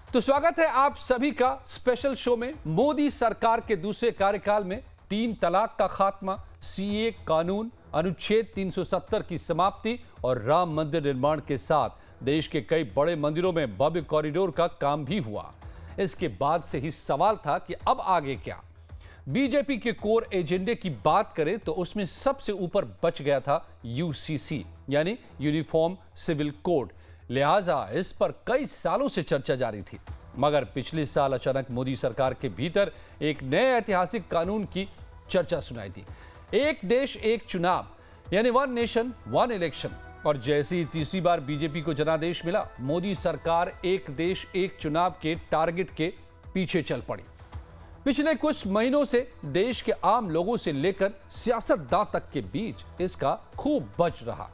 तो स्वागत है आप सभी का स्पेशल शो में। मोदी सरकार के दूसरे कार्यकाल में 3 तलाक का खात्मा, सीए कानून, अनुच्छेद 370 की समाप्ति और राम मंदिर निर्माण के साथ देश के कई बड़े मंदिरों में भव्य कॉरिडोर का काम भी हुआ। इसके बाद से ही सवाल था कि अब आगे क्या। बीजेपी के कोर एजेंडे की बात करें तो उसमें सबसे ऊपर बच गया था यूसीसी यानी यूनिफॉर्म सिविल कोड। लिहाजा इस पर कई सालों से चर्चा जारी थी, मगर पिछले साल अचानक मोदी सरकार के भीतर एक नए ऐतिहासिक कानून की चर्चा सुनाई दी। एक देश एक चुनाव यानी वन नेशन वन इलेक्शन। और जैसे ही तीसरी बार बीजेपी को जनादेश मिला, मोदी सरकार एक देश एक चुनाव के टारगेट के पीछे चल पड़ी। पिछले कुछ महीनों से देश के आम लोगों से लेकर सियासतदान तक के बीच इसका खूब बच रहा।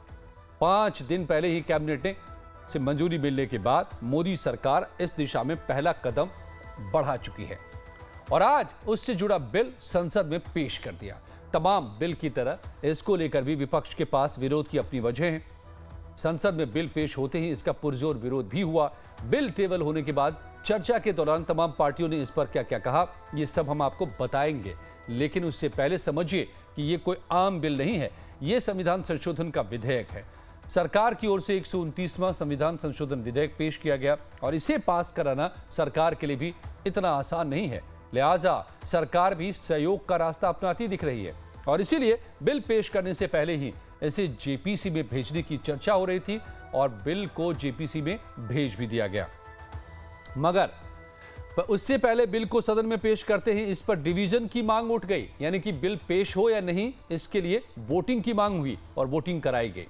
5 दिन पहले ही कैबिनेट से मंजूरी मिलने के बाद मोदी सरकार इस दिशा में पहला कदम बढ़ा चुकी है और आज उससे जुड़ा बिल संसद में पेश कर दिया। तमाम बिल की तरह इसको लेकर भी विपक्ष के पास विरोध की अपनी वजह है। संसद में बिल पेश होते ही इसका पुरजोर विरोध भी हुआ। बिल टेबल होने के बाद चर्चा के दौरान तमाम पार्टियों ने इस पर क्या क्या कहा, ये सब हम आपको बताएंगे। लेकिन उससे पहले समझिए कि ये कोई आम बिल नहीं है, ये संविधान संशोधन का विधेयक है। सरकार की ओर से 129वां संविधान संशोधन विधेयक पेश किया गया और इसे पास कराना सरकार के लिए भी इतना आसान नहीं है। लिहाजा सरकार भी सहयोग का रास्ता अपनाती दिख रही है और इसीलिए बिल पेश करने से पहले ही इसे जेपीसी में भेजने की चर्चा हो रही थी और बिल को जेपीसी में भेज भी दिया गया। मगर उससे पहले बिल को सदन में पेश करते ही इस पर डिवीजन की मांग उठ गई, यानी कि बिल पेश हो या नहीं इसके लिए वोटिंग की मांग हुई और वोटिंग कराई गई।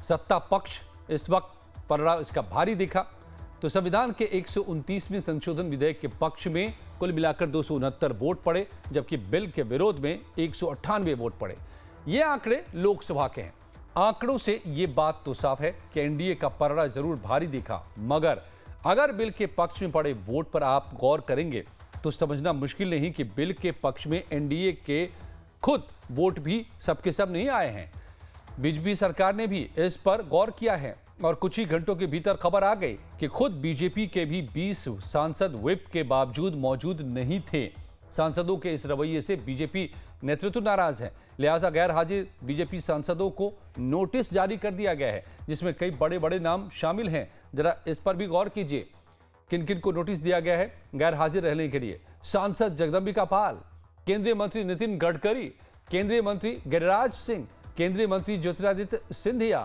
सत्ता पक्ष इस वक्त पलड़ा इसका भारी दिखा तो संविधान के 129वें संशोधन विधेयक के पक्ष में कुल मिलाकर 269 वोट पड़े, जबकि बिल के विरोध में 198 वोट पड़े। ये आंकड़े लोकसभा के हैं। आंकड़ों से ये बात तो साफ है कि एनडीए का पलड़ा जरूर भारी दिखा, मगर अगर बिल के पक्ष में पड़े वोट पर आप गौर करेंगे तो समझना मुश्किल नहीं कि बिल के पक्ष में एनडीए के खुद वोट भी सबके सब नहीं आए हैं। बीजेपी सरकार ने भी इस पर गौर किया है और कुछ ही घंटों के भीतर खबर आ गई कि खुद बीजेपी के भी 20 सांसद व्हिप के बावजूद मौजूद नहीं थे। सांसदों के इस रवैये से बीजेपी नेतृत्व नाराज है। लिहाजा गैर हाजिर बीजेपी सांसदों को नोटिस जारी कर दिया गया है, जिसमें कई बड़े बड़े नाम शामिल हैं। जरा इस पर भी गौर कीजिए किन किन को नोटिस दिया गया है गैर हाजिर रहने के लिए। सांसद जगदंबिका पाल, केंद्रीय मंत्री नितिन गडकरी, केंद्रीय मंत्री गिरिराज सिंह, केंद्रीय मंत्री ज्योतिरादित्य सिंधिया,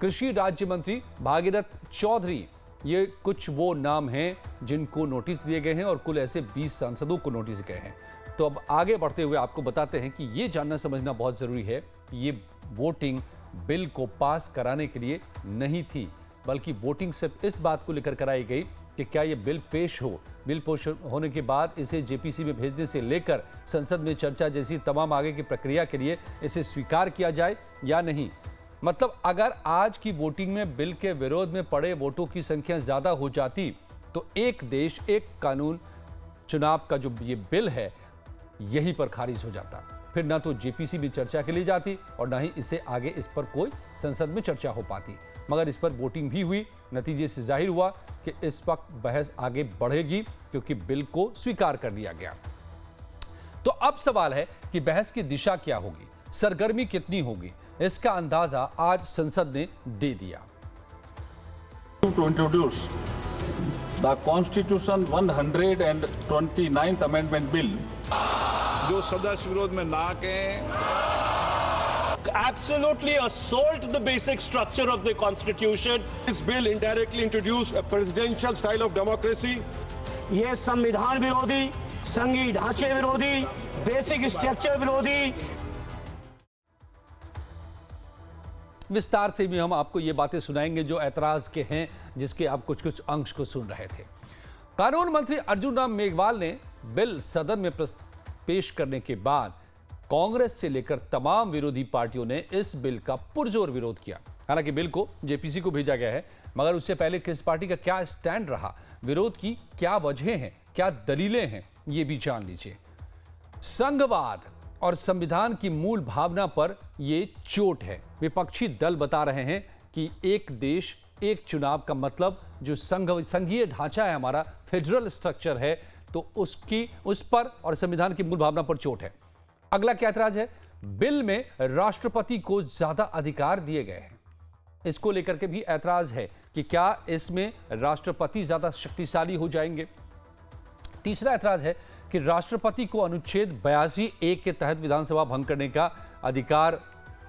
कृषि राज्य मंत्री भागीरथ चौधरी। ये कुछ वो नाम हैं जिनको नोटिस दिए गए हैं और कुल ऐसे 20 सांसदों को नोटिस गए हैं। तो अब आगे बढ़ते हुए आपको बताते हैं कि ये जानना समझना बहुत जरूरी है कि ये वोटिंग बिल को पास कराने के लिए नहीं थी, बल्कि वोटिंग सिर्फ इस बात को लेकर कराई गई कि क्या ये बिल पेश हो। बिल पेश होने के बाद इसे जेपीसी में भेजने से लेकर संसद में चर्चा जैसी तमाम आगे की प्रक्रिया के लिए इसे स्वीकार किया जाए या नहीं। मतलब अगर आज की वोटिंग में बिल के विरोध में पड़े वोटों की संख्या ज्यादा हो जाती तो एक देश एक कानून चुनाव का जो ये बिल है यहीं पर खारिज हो जाता। फिर ना तो जेपीसी में चर्चा के लिए जाती और ना ही इसे आगे इस पर कोई संसद में चर्चा हो पाती। मगर इस पर वोटिंग भी हुई। नतीजे से जाहिर हुआ कि इस वक्त बहस आगे बढ़ेगी क्योंकि बिल को स्वीकार कर लिया गया। तो अब सवाल है कि बहस की दिशा क्या होगी, सरगर्मी कितनी होगी, इसका अंदाजा आज संसद ने दे दिया। To introduce the Constitution 129th Amendment Bill, जो सदस्य विरोध में ना कहें, absolutely assault the basic structure of the constitution. This bill indirectly introduced a presidential style of democracy. ये संविधान विरोधी, संघीय ढांचे विरोधी, बेसिक स्ट्रक्चर विरोधी। विस्तार से भी हम आपको ये बातें सुनाएंगे जो ऐतराज के हैं, जिसके आप कुछ कुछ अंश को सुन रहे थे। कानून मंत्री अर्जुन राम मेघवाल ने बिल सदन में पेश करने के बाद कांग्रेस से लेकर तमाम विरोधी पार्टियों ने इस बिल का पुरजोर विरोध किया। हालांकि बिल को जेपीसी को भेजा गया है, मगर उससे पहले किस पार्टी का क्या स्टैंड रहा, विरोध की क्या वजह हैं, क्या दलीलें हैं, ये भी जान लीजिए। संघवाद और संविधान की मूल भावना पर यह चोट है। विपक्षी दल बता रहे हैं कि एक देश एक चुनाव का मतलब जो संघीय ढांचा है, हमारा फेडरल स्ट्रक्चर है, तो उस पर और संविधान की मूल भावना पर चोट है। अगला क्या ऐतराज है? बिल में राष्ट्रपति को ज्यादा अधिकार दिए गए हैं। इसको लेकर के भी ऐतराज है कि क्या इसमें राष्ट्रपति ज्यादा शक्तिशाली हो जाएंगे। तीसरा ऐतराज है कि राष्ट्रपति को अनुच्छेद 82(1) के तहत विधानसभा भंग करने का अधिकार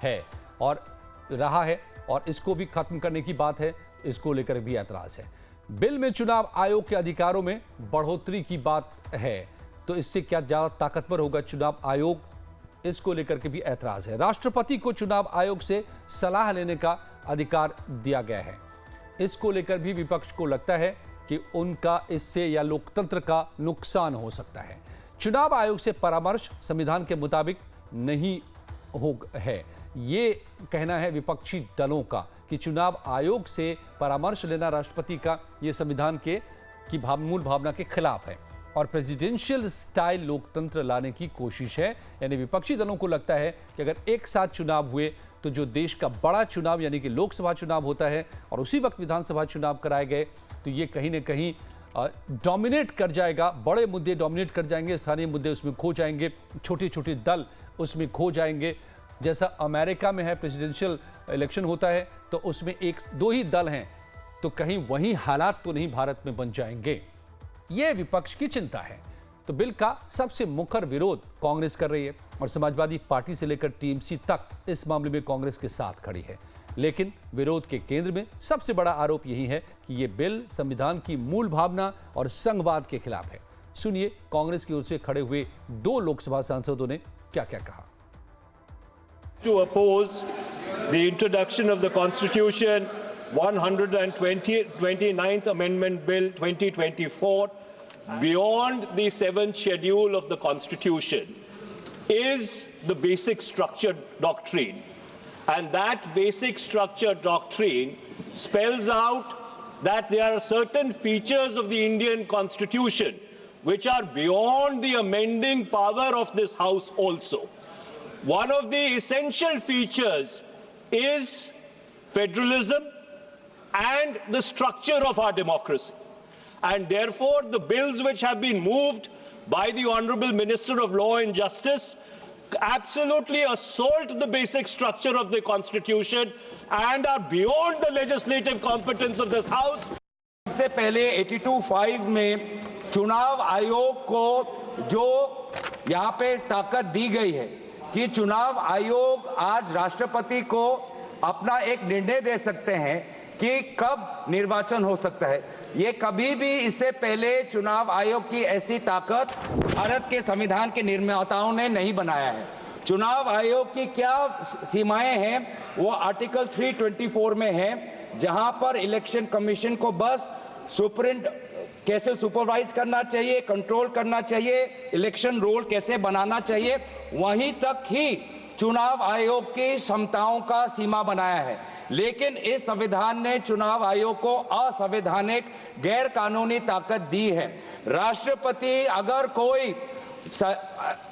है और रहा है, और इसको भी खत्म करने की बात है। इसको लेकर भी ऐतराज है। बिल में चुनाव आयोग के अधिकारों में बढ़ोतरी की बात है, तो इससे क्या ज्यादा ताकतवर होगा चुनाव आयोग? इसको लेकर के भी ऐतराज है। राष्ट्रपति को चुनाव आयोग से सलाह लेने का अधिकार दिया गया है। इसको लेकर भी विपक्ष को लगता है कि उनका इससे या लोकतंत्र का नुकसान हो सकता है। चुनाव आयोग से परामर्श संविधान के मुताबिक नहीं है, ये कहना है विपक्षी दलों का कि चुनाव आयोग से परामर्श लेना राष्ट्रपति का ये संविधान की मूल भावना के खिलाफ है और प्रेसिडेंशियल स्टाइल लोकतंत्र लाने की कोशिश है। यानी विपक्षी दलों को लगता है कि अगर एक साथ चुनाव हुए तो जो देश का बड़ा चुनाव यानी कि लोकसभा चुनाव होता है और उसी वक्त विधानसभा चुनाव कराए गए, तो ये कहीं ना कहीं डोमिनेट कर जाएगा। बड़े मुद्दे डोमिनेट कर जाएंगे, स्थानीय मुद्दे उसमें खो जाएंगे, छोटे छोटे दल उसमें खो जाएंगे। जैसा अमेरिका में है, प्रेसिडेंशियल इलेक्शन होता है तो उसमें 1-2 ही दल हैं, तो कहीं वही हालात तो नहीं भारत में बन जाएंगे। ये विपक्ष की चिंता है। तो बिल का सबसे मुखर विरोध कांग्रेस कर रही है और समाजवादी पार्टी से लेकर टीएमसी तक इस मामले में कांग्रेस के साथ खड़ी है। लेकिन विरोध के केंद्र में सबसे बड़ा आरोप यही है कि यह बिल संविधान की मूल भावना और संघवाद के खिलाफ है। सुनिए कांग्रेस की ओर से खड़े हुए 2 लोकसभा सांसदों ने क्या क्या कहा। To oppose the introduction of the Constitution 129th Amendment Bill 2024 beyond the 7th schedule of the Constitution is the basic structure doctrine. And that basic structure doctrine spells out that there are certain features of the Indian Constitution which are beyond the amending power of this House also. One of the essential features is federalism and the structure of our democracy. And therefore, the bills which have been moved by the Honorable Minister of Law and Justice absolutely assault the basic structure of the Constitution and are beyond the legislative competence of this House. सबसे पहले 82(5) में चुनाव आयोग को जो यहाँ पे ताकत दी गई है कि चुनाव आयोग आज राष्ट्रपति को अपना एक निर्णय दे सकते हैं कि कब निर्वाचन हो सकता है। ये कभी भी इससे पहले चुनाव आयोग की ऐसी ताकत भारत के संविधान के निर्माताओं ने नहीं बनाया है। चुनाव आयोग की क्या सीमाएं हैं वो आर्टिकल 324 में है, जहां पर इलेक्शन कमीशन को बस कैसे सुपरवाइज करना चाहिए, कंट्रोल करना चाहिए, इलेक्शन रोल कैसे बनाना चाहिए, वहीं तक ही चुनाव आयोग की क्षमताओं का सीमा बनाया है। लेकिन इस संविधान ने चुनाव आयोग को असंवैधानिक गैर कानूनी ताकत दी है। राष्ट्रपति अगर कोई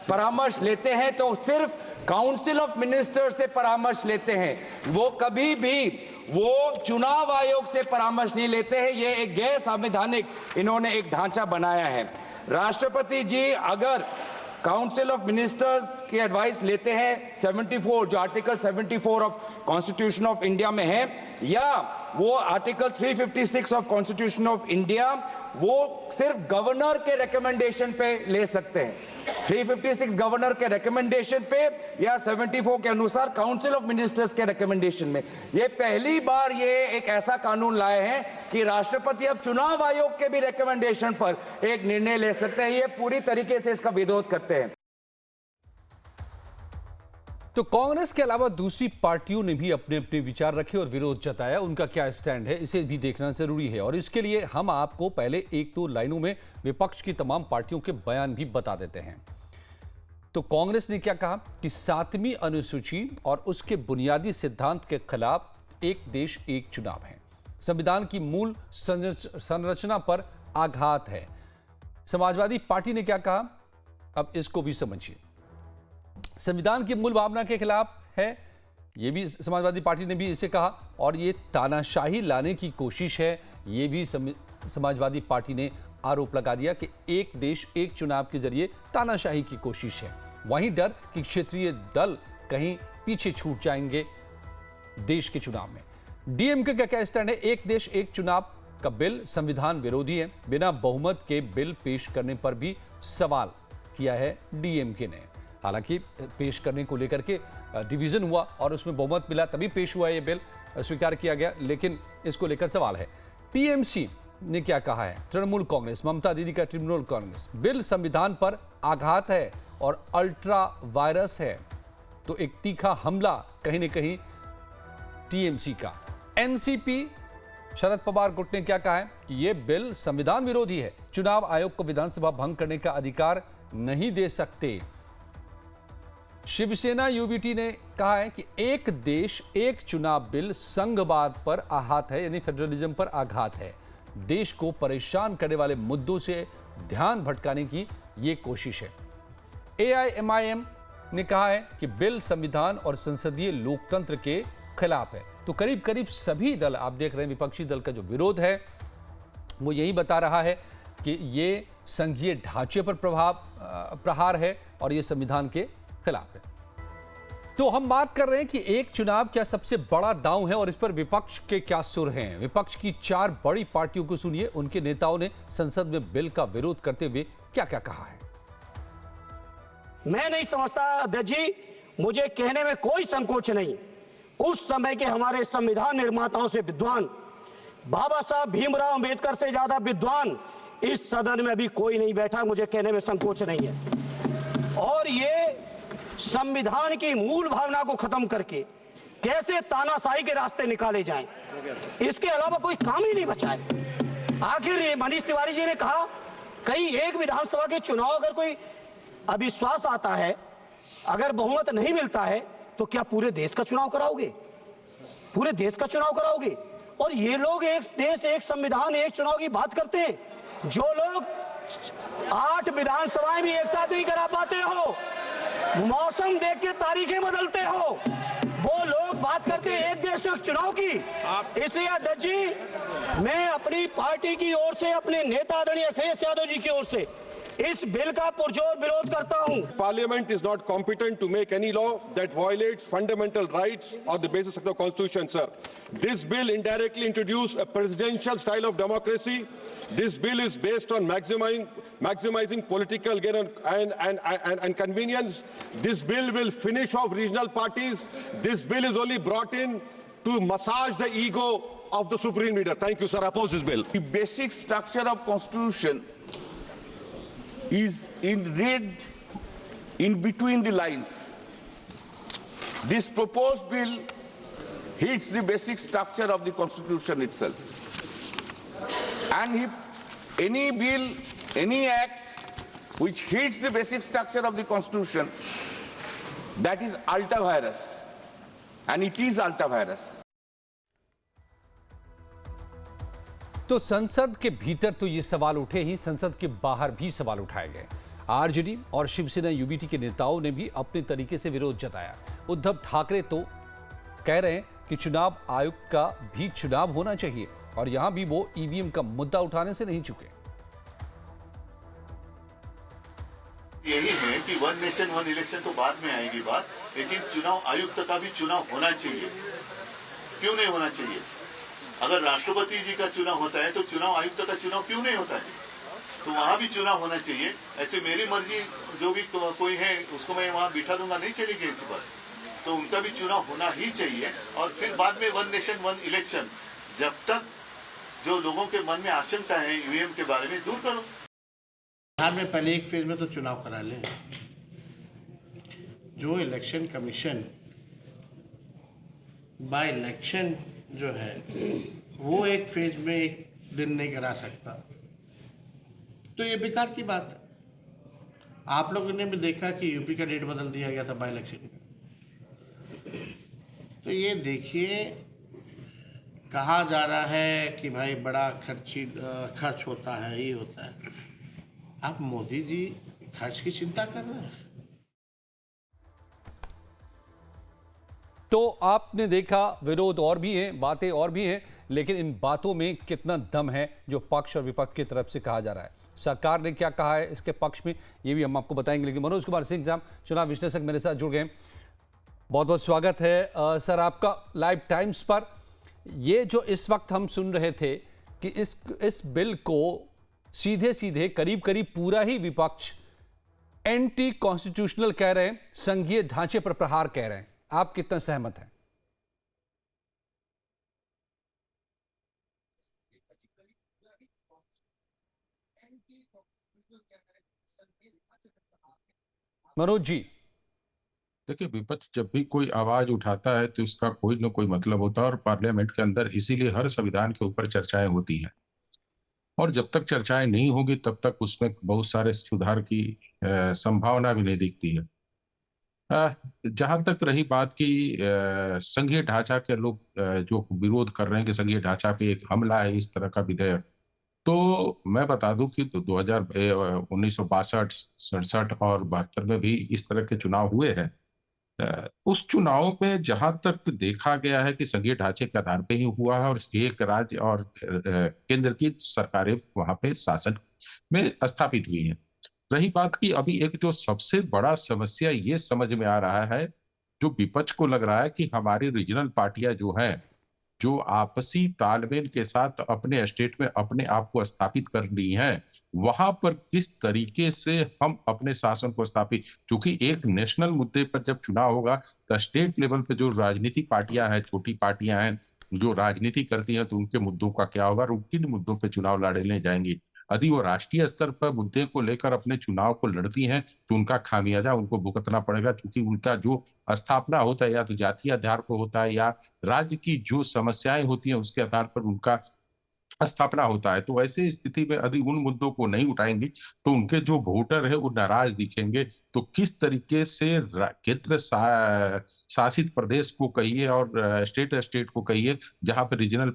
परामर्श लेते हैं तो सिर्फ काउंसिल ऑफ मिनिस्टर से परामर्श लेते हैं, वो कभी भी वो चुनाव आयोग से परामर्श नहीं लेते हैं। ये एक गैर संवैधानिक इन्होंने एक ढांचा बनाया है। राष्ट्रपति जी अगर काउंसिल ऑफ मिनिस्टर्स की एडवाइस लेते हैं 74 जो article 74 of constitution of India में है, या वो article 356 of constitution of India, वो सिर्फ गवर्नर के रिकमेंडेशन पे ले सकते हैं। 356 गवर्नर के रिकमेंडेशन पे या 74 के अनुसार काउंसिल ऑफ मिनिस्टर्स के रिकमेंडेशन में। ये पहली बार ये एक ऐसा कानून लाए हैं कि राष्ट्रपति अब चुनाव आयोग के भी रिकमेंडेशन पर एक निर्णय ले सकते हैं। ये पूरी तरीके से इसका विरोध करते हैं। तो कांग्रेस के अलावा दूसरी पार्टियों ने भी अपने अपने विचार रखे और विरोध जताया। उनका क्या स्टैंड है इसे भी देखना जरूरी है, और इसके लिए हम आपको पहले 1-2 लाइनों में विपक्ष की तमाम पार्टियों के बयान भी बता देते हैं। तो कांग्रेस ने क्या कहा कि 7वीं अनुसूची और उसके बुनियादी सिद्धांत के खिलाफ एक देश एक चुनाव है, संविधान की मूल संरचना पर आघात है। समाजवादी पार्टी ने क्या कहा, अब इसको भी समझिए। संविधान की मूल भावना के खिलाफ है, ये भी समाजवादी पार्टी ने भी इसे कहा, और ये तानाशाही लाने की कोशिश है, ये भी समाजवादी पार्टी ने आरोप लगा दिया कि एक देश एक चुनाव के जरिए तानाशाही की कोशिश है। वहीं डर कि क्षेत्रीय दल कहीं पीछे छूट जाएंगे देश के चुनाव में। डीएमके का क्या स्टैंड है? एक देश एक चुनाव का बिल संविधान विरोधी है। बिना बहुमत के बिल पेश करने पर भी सवाल किया है डीएमके ने। हालांकि पेश करने को लेकर के डिवीजन हुआ और उसमें बहुमत मिला तभी पेश हुआ ये बिल, स्वीकार किया गया, लेकिन इसको लेकर सवाल है। टीएमसी ने क्या कहा है? तृणमूल कांग्रेस, ममता दीदी का तृणमूल कांग्रेस, बिल संविधान पर आघात है और अल्ट्रा वायरस है, तो एक तीखा हमला कहीं न कहीं टीएमसी का। एनसीपी शरद पवार गुट ने क्या कहा है कि यह बिल संविधान विरोधी है, चुनाव आयोग को विधानसभा भंग करने का अधिकार नहीं दे सकते। शिवसेना यूबीटी ने कहा है कि एक देश एक चुनाव बिल संघवाद पर आघात है, यानी फेडरलिज्म पर आघात है। देश को परेशान करने वाले मुद्दों से ध्यान भटकाने की यह कोशिश है। एआईएमआईएम ने कहा है कि बिल संविधान और संसदीय लोकतंत्र के खिलाफ है। तो करीब करीब सभी दल, आप देख रहे हैं विपक्षी दल का जो विरोध है वो यही बता रहा है कि ये संघीय ढांचे पर प्रहार है और ये संविधान के खिलाफ है। तो हम बात कर रहे हैं कि एक चुनाव क्या सबसे बड़ा दांव है और इस पर विपक्ष के क्या सुर हैं। विपक्ष की 4 बड़ी पार्टियों को सुनिए, उनके नेताओं ने संसद में बिल का विरोध करते हुए क्या क्या कहा है। मैं नहीं समझता अध्यक्ष जी, मुझे कहने में कोई संकोच नहीं, उस समय के हमारे संविधान निर्माताओं से विद्वान, बाबा साहब भीमराव अंबेडकर से ज्यादा विद्वान इस सदन में अभी कोई नहीं बैठा, मुझे कहने में संकोच नहीं है। और ये संविधान की मूल भावना को खत्म करके कैसे तानाशाही के रास्ते निकाले जाएं, इसके अलावा कोई काम ही नहीं बचा है। आखिर मनीष तिवारी जी ने कहा कहीं एक विधानसभा के चुनाव अगर कोई अविश्वास आता है, अगर बहुमत नहीं मिलता है, तो क्या पूरे देश का चुनाव कराओगे? पूरे देश का चुनाव कराओगे? और ये लोग एक देश एक संविधान एक चुनाव की बात करते हैं, जो लोग 8 विधानसभाएं भी एक साथ नहीं करा पाते हो, मौसम देख के तारीखें बदलते हो, वो लोग बात करते हैं एक देश एक चुनाव की। इसलिए अध्यक्ष जी, मैं अपनी पार्टी की ओर से, अपने नेता आदरणीय अखिलेश यादव जी की ओर से इस बिल का पुरजोर विरोध करता हूं। Parliament is not competent to make any law that violates fundamental rights or the basis of the Constitution, sir. This bill indirectly introduced a presidential style of democracy. This bill is based on maximizing political gain and convenience. This bill will finish off regional parties. This bill is only brought in to massage the ego of the supreme leader. Thank you, sir. I oppose this bill. The basic structure of Constitution is read in between the lines. This proposed bill hits the basic structure of the Constitution itself. And if any bill, any act which hits the basic structure of the Constitution, that is ultra virus. And it is ultra virus. तो संसद के भीतर तो ये सवाल उठे ही, संसद के बाहर भी सवाल उठाए गए। आरजेडी और शिवसेना यूबीटी के नेताओं ने भी अपने तरीके से विरोध जताया। उद्धव ठाकरे तो कह रहे हैं कि चुनाव आयोग का भी चुनाव होना चाहिए और यहां भी वो ईवीएम का मुद्दा उठाने से नहीं चुके। यही है कि वन नेशन वन इलेक्शन तो बाद में आएगी बात, लेकिन चुनाव आयुक्त का भी चुनाव होना चाहिए। क्यों नहीं होना चाहिए? अगर राष्ट्रपति जी का चुनाव होता है तो चुनाव आयुक्त का चुनाव क्यों नहीं होता है? तो वहां भी चुनाव होना चाहिए। ऐसे मेरी मर्जी जो भी कोई है उसको मैं वहां बिठा दूंगा, नहीं चलेगी ऐसी बात। तो उनका भी चुनाव होना ही चाहिए और फिर बाद में वन नेशन वन इलेक्शन, जब तक जो लोगों के मन में आशंका है ईवीएम के बारे में, दूर करो। बिहार में पहले एक फेज में तो चुनाव करा लें। जो इलेक्शन कमीशन बाय इलेक्शन जो है वो एक फेज में एक दिन नहीं करा सकता, तो ये बेकार की बात है। आप लोगों ने भी देखा कि यूपी का डेट बदल दिया गया था बाय इलेक्शन। तो ये देखिए, कहा जा रहा है कि भाई बड़ा खर्च होता है, ये होता है। आप मोदी जी खर्च की चिंता कर रहे हैं। तो आपने देखा विरोध और भी हैं, बातें और भी हैं, लेकिन इन बातों में कितना दम है जो पक्ष और विपक्ष की तरफ से कहा जा रहा है। सरकार ने क्या कहा है इसके पक्ष में, ये भी हम आपको बताएंगे। लेकिन मनोज कुमार सिंह साहब, चुनाव विश्लेषक, मेरे साथ जुड़ गए। बहुत बहुत स्वागत है सर आपका लाइव टाइम्स पर। ये जो इस वक्त हम सुन रहे थे कि इस बिल को सीधे सीधे करीब करीब पूरा ही विपक्ष एंटी कॉन्स्टिट्यूशनल कह रहे हैं, संघीय ढांचे पर प्रहार कह रहे हैं, आप कितना सहमत हैं? मनोज जी, देखिए, विपक्ष जब भी कोई आवाज उठाता है तो इसका कोई ना कोई मतलब होता है, और पार्लियामेंट के अंदर इसीलिए हर संविधान के ऊपर चर्चाएं होती हैं। और जब तक चर्चाएं नहीं होगी तब तक उसमें बहुत सारे सुधार की संभावना भी नहीं दिखती है। जहां तक रही बात की संघीय ढांचा के लोग जो विरोध कर रहे हैं कि संघीय ढांचा पे एक हमला है इस तरह का विधेयक, तो मैं बता दूं कि 1962, 67 और 72 में भी इस तरह के चुनाव हुए हैं। उस चुनाव में जहां तक देखा गया है कि संघीय ढांचे के आधार पे ही हुआ है, और एक राज्य और केंद्र की सरकारें वहां पे शासन में स्थापित हुई हैं। रही बात की अभी एक जो सबसे बड़ा समस्या ये समझ में आ रहा है, जो विपक्ष को लग रहा है कि हमारी रीजनल पार्टियां जो हैं, जो आपसी तालमेल के साथ अपने स्टेट में अपने आप को स्थापित कर ली हैं, वहां पर किस तरीके से हम अपने शासन को स्थापित, क्योंकि एक नेशनल मुद्दे पर जब चुनाव होगा तो स्टेट लेवल पर जो राजनीतिक पार्टियां हैं, छोटी पार्टियां हैं जो राजनीति करती हैं, तो उनके मुद्दों का क्या होगा और किन मुद्दों पर चुनाव लड़ने जाएंगी। यदि वो राष्ट्रीय स्तर पर मुद्दे को लेकर अपने चुनाव को लड़ती हैं तो उनका खामियाजा उनको भुगतना पड़ेगा, क्योंकि उनका जो स्थापना होता है या तो जातीय आधार पर होता है या राज्य की जो समस्याएं होती हैं उसके आधार पर उनका स्थापना होता है। तो ऐसे स्थिति में यदि उन मुद्दों को नहीं उठाएंगे तो उनके जो वोटर है वो नाराज दिखेंगे। तो किस तरीके से केंद्र शासित प्रदेश को कहिए और स्टेट को कहिए, जहां पर रीजनल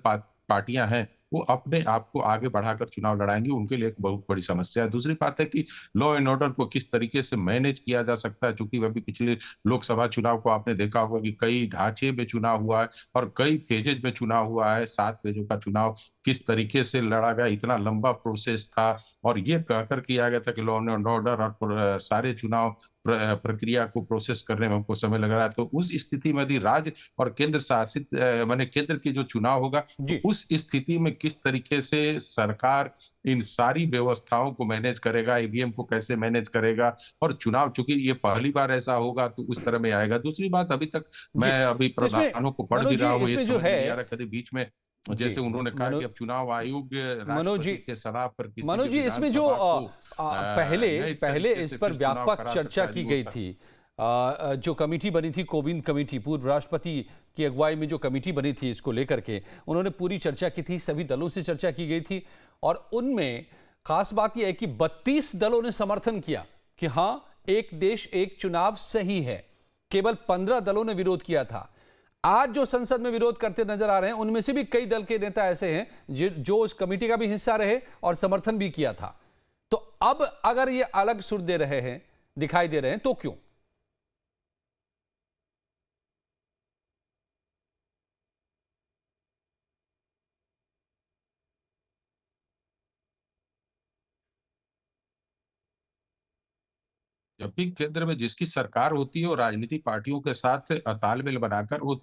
पार्टियां हैं, वो अपने आप को आगे बढ़ाकर चुनाव लड़ाएंगी, उनके लिए एक बहुत बड़ी समस्या है। दूसरी बात है कि लॉ एंड ऑर्डर को किस तरीके से मैनेज किया जा सकता है, क्योंकि अभी पिछले लोकसभा चुनाव को आपने देखा होगा कि कई ढांचे में चुनाव हुआ है और कई फेजेज में चुनाव हुआ है। 7 फेजों का चुनाव किस तरीके से लड़ा गया, इतना लंबा प्रोसेस था, और ये कहकर किया गया था कि लॉ एंड ऑर्डर और सारे चुनाव प्रक्रिया को प्रोसेस करने में हमको समय लग रहा है। तो उस स्थिति में यदि राज्य और केंद्र शासित माने केंद्र की जो चुनाव होगा, तो उस स्थिति में किस तरीके से सरकार इन सारी व्यवस्थाओं को मैनेज करेगा, ईवीएम को कैसे मैनेज करेगा, और चुनाव चूंकि ये पहली बार ऐसा होगा तो उस तरह में आएगा। दूसरी बात, अभी तक मैं अभी प्रधानों को पढ़ भी रहा हूँ, ये समझ नहीं आ रहा कभी बीच में जैसे उन्होंने कहा कि अब चुनाव आयोग राष्ट्रपति के सलाह पर किसी मनोज जी, इसमें जो पहले इस पर व्यापक चर्चा की गई थी, जो कमेटी बनी थी, कोविंद कमेटी, पूर्व राष्ट्रपति की अगुवाई में जो कमेटी बनी थी इसको लेकर के, उन्होंने पूरी चर्चा की थी, सभी दलों से चर्चा की गई थी, और उनमें खास बात यह है कि 32 दलों ने समर्थन किया कि हां, एक देश एक चुनाव सही है। केवल 15 दलों ने विरोध किया था। आज जो संसद में विरोध करते नजर आ रहे हैं उनमें से भी कई दल के नेता ऐसे हैं जो उस कमेटी का भी हिस्सा रहे और समर्थन भी किया था। तो अब अगर ये अलग सुर दे रहे हैं, दिखाई दे रहे हैं, तो क्यों? जब भी केंद्र में जिसकी सरकार होती है और राजनीतिक पार्टियों के साथ तालमेल बनाकर वो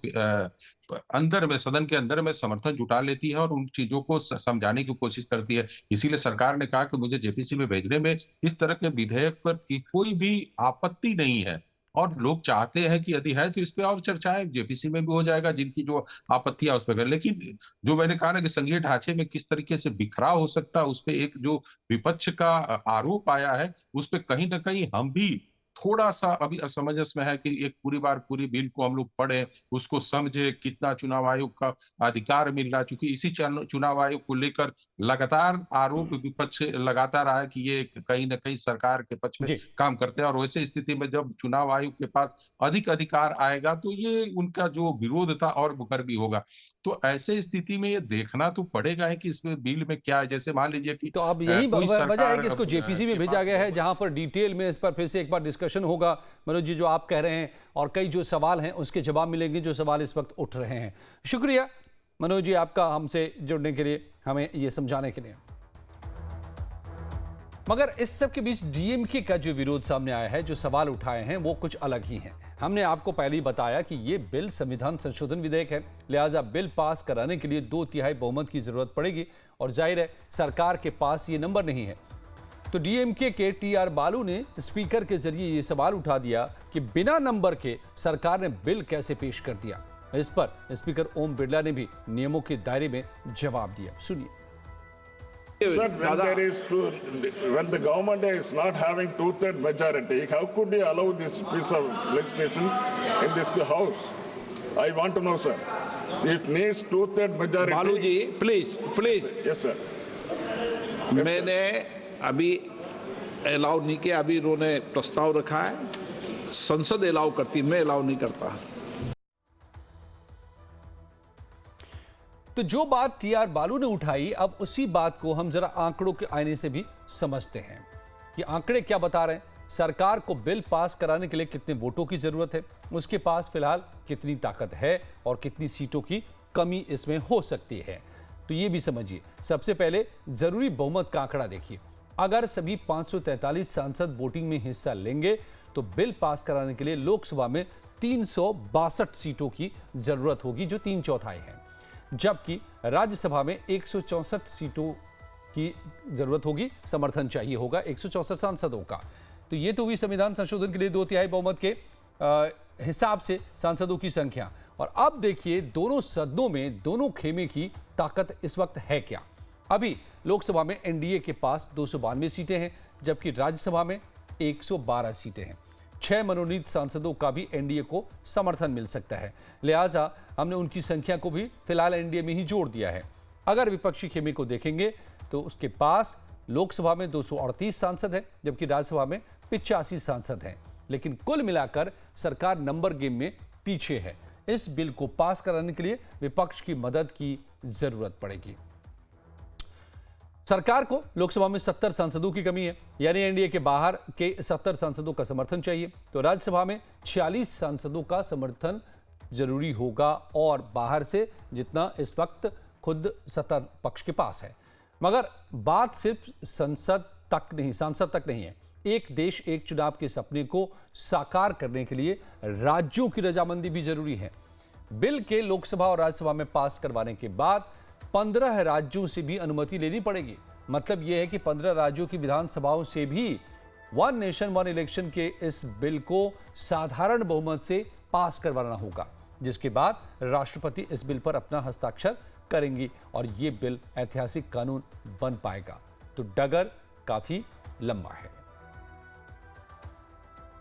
अंदर में, सदन के अंदर में समर्थन जुटा लेती है और उन चीजों को समझाने की कोशिश करती है। इसीलिए सरकार ने कहा कि मुझे जेपीसी में भेजने में इस तरह के विधेयक पर कोई भी आपत्ति नहीं है, और लोग चाहते हैं कि यदि है तो इस पे और चर्चाएं जेपीसी में भी हो जाएगा, जिनकी जो आपत्तियां उस पर। लेकिन जो मैंने कहा ना कि संघीय ढांचे में किस तरीके से बिखराव हो सकता है, उस पे एक जो विपक्ष का आरोप आया है, उस पे कहीं ना कहीं हम भी थोड़ा सा अभी असमंजस में है कि एक पूरी बिल को हम लोग पढ़े, उसको समझे, कितना चुनाव आयोग का अधिकार मिल रहा है, क्योंकि इसी चुनाव आयोग को लेकर लगातार आरोप विपक्ष लगातार आया कि ये कहीं ना कहीं सरकार के पक्ष में काम करते हैं, और वैसे स्थिति में जब चुनाव आयोग के पास अधिक अधिकार आएगा तो ये उनका जो विरोध था और मुखर भी होगा। तो ऐसे स्थिति में ये देखना तो पड़ेगा है कि इसमें बिल में क्या है। जैसे मान लीजिए कि तो अब यही वजह है कि इसको जेपीसी में भेजा गया है, जहां पर डिटेल में इस पर फिर से एक बार डिस्कशन डिस्कशन होगा मनोज जी, जो आप कह रहे हैं, और कई जो सवाल हैं उसके जवाब मिलेंगे जो सवाल इस वक्त उठ रहे हैं। शुक्रिया मनोज जी आपका हमसे जुड़ने के लिए, हमें ये समझाने के लिए। मगर इस सब के बीच डीएमके का जो विरोध सामने आया है, जो सवाल उठाए हैं, वो कुछ अलग ही हैं। हमने आपको पहले ही बताया कि ये बिल संविधान संशोधन विधेयक है, लिहाजा बिल पास कराने के लिए 2/3 बहुमत की जरूरत पड़ेगी और जाहिर है सरकार के पास ये नंबर नहीं है। तो डीएमके के टीआर बालू ने स्पीकर के जरिए ये सवाल उठा दिया कि बिना नंबर के सरकार ने बिल कैसे पेश कर दिया। इस पर स्पीकर ओम बिरला ने भी नियमों के दायरे में जवाब दिया। सुनिए। Sir, when the government is not having 2/3 majority, how could you allow this piece of legislation in this house? I want to know, sir. It needs 2/3 majority. बालू जी प्लीज Yes, sir. मैंने अभी अलाउ नहीं किया, अभी उन्होंने प्रस्ताव रखा है, संसद अलाउ करती, मैं अलाउ नहीं करता। तो जो बात टीआर बालू ने उठाई, अब उसी बात को हम जरा आंकड़ों के आईने से भी समझते हैं कि आंकड़े क्या बता रहे हैं। सरकार को बिल पास कराने के लिए कितने वोटों की जरूरत है, उसके पास फिलहाल कितनी ताकत है और कितनी सीटों की कमी इसमें हो सकती है, तो ये भी समझिए। सबसे पहले जरूरी बहुमत का आंकड़ा देखिए। अगर सभी 543 सांसद वोटिंग में हिस्सा लेंगे तो बिल पास कराने के लिए लोकसभा में 362 सीटों की जरूरत होगी, जो 3/4 है, जबकि राज्यसभा में 164 सीटों की जरूरत होगी, समर्थन चाहिए होगा 164 सांसदों का। तो ये तो हुई संविधान संशोधन के लिए 2/3 बहुमत के हिसाब से सांसदों की संख्या। और अब देखिए दोनों सदनों में दोनों खेमे की ताकत इस वक्त है क्या। अभी लोकसभा में एनडीए के पास 292 सीटें हैं, जबकि राज्यसभा में 112 सीटें हैं। 6 मनोनीत सांसदों का भी एनडीए को समर्थन मिल सकता है, लिहाजा हमने उनकी संख्या को भी फिलहाल एनडीए में ही जोड़ दिया है। अगर विपक्षी खेमे को देखेंगे तो उसके पास लोकसभा में 238 सांसद हैं, जबकि राज्यसभा में 85 सांसद हैं। लेकिन कुल मिलाकर सरकार नंबर गेम में पीछे है। इस बिल को पास कराने के लिए विपक्ष की मदद की जरूरत पड़ेगी। सरकार को लोकसभा में 70 सांसदों की कमी है, यानी एनडीए के बाहर के 70 सांसदों का समर्थन चाहिए। तो राज्यसभा में 46 सांसदों का समर्थन जरूरी होगा, और बाहर से जितना इस वक्त खुद सत्ता पक्ष के पास है। मगर बात सिर्फ सांसद तक नहीं है। एक देश एक चुनाव के सपने को साकार करने के लिए राज्यों की रजामंदी भी जरूरी है। बिल के लोकसभा और राज्यसभा में पास करवाने के बाद 15 राज्यों से भी अनुमति लेनी पड़ेगी। मतलब यह है कि 15 राज्यों की विधानसभाओं से भी वन नेशन वन इलेक्शन के इस बिल को साधारण बहुमत से पास करवाना होगा, जिसके बाद राष्ट्रपति इस बिल पर अपना हस्ताक्षर करेंगी और यह बिल ऐतिहासिक कानून बन पाएगा। तो डगर काफी लंबा है।